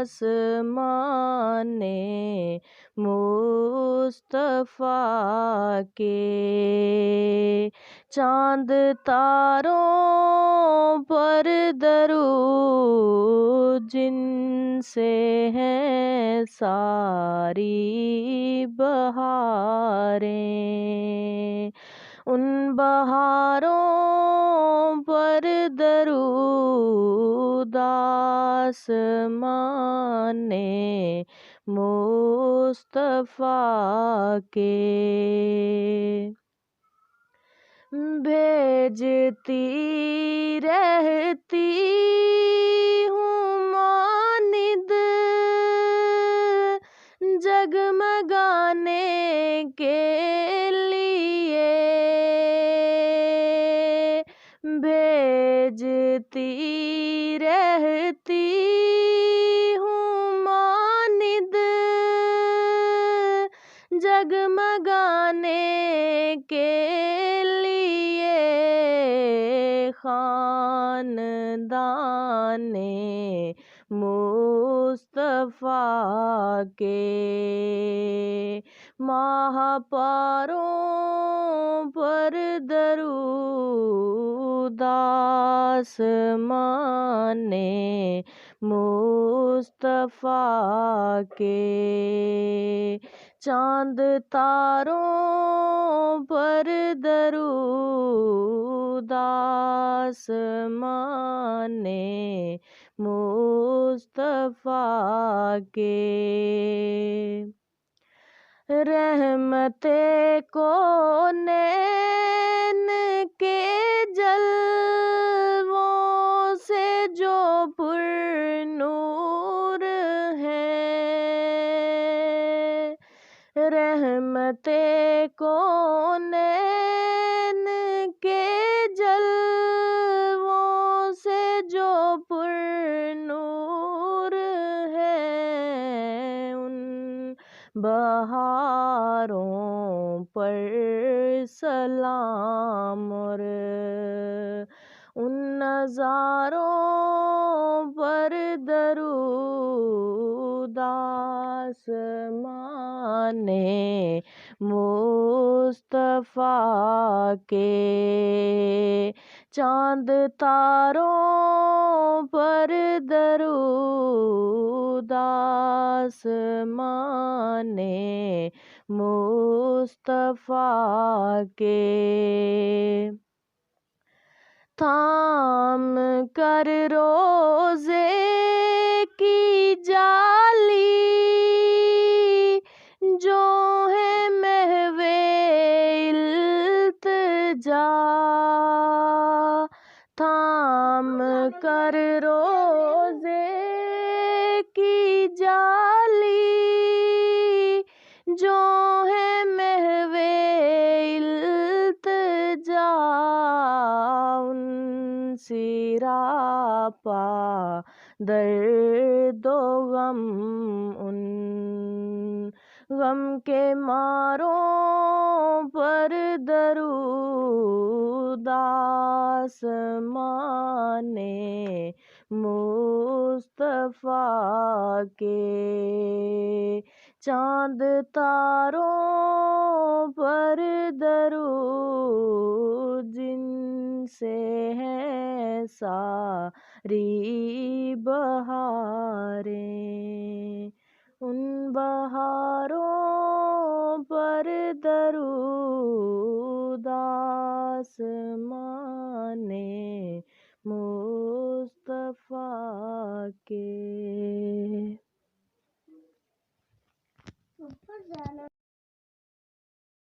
आसमान मुस्तफा के। चाँद तारों पर दरूद जिनसे हैं सारी बहारें। उन बहारों पर दरूद आसमान मुस्तफा के। भेजती रहती हूँ मानिद जगमगाने के लिए। भेजती रहती हूँ मानिद जगमगाने के लिए। खानदाने मुस्तफा के। महापारों पर दरूद आसमान मुस्तफा के। चाँद तारों पर दरूद आसमान मुस्तफा के। रहमते को नैन के जलवों से जो पुरनूर है। रहमते को नैन के जलवों से जो पुरनूर है। उन बहारों पर सलाम और उन नज़ारों पर दरूद आसमान मुस्तफा के। चाँद तारों पर दरूद आसमान मुस्तफा के। थाम कर रोज़े की जाली जो है महवे इल्तिजा। थाम कर रोज़े की जाली जो है महवे इल्तिजा। सिरापा दर्दो गम उन गम के मारों पर दरूद आसमान मुस्तफा के। चाँद तारों पर दरूद जिनसे हैं सारी बहारें। उन बहारों पर दरूद आसमान मुस्तफा के।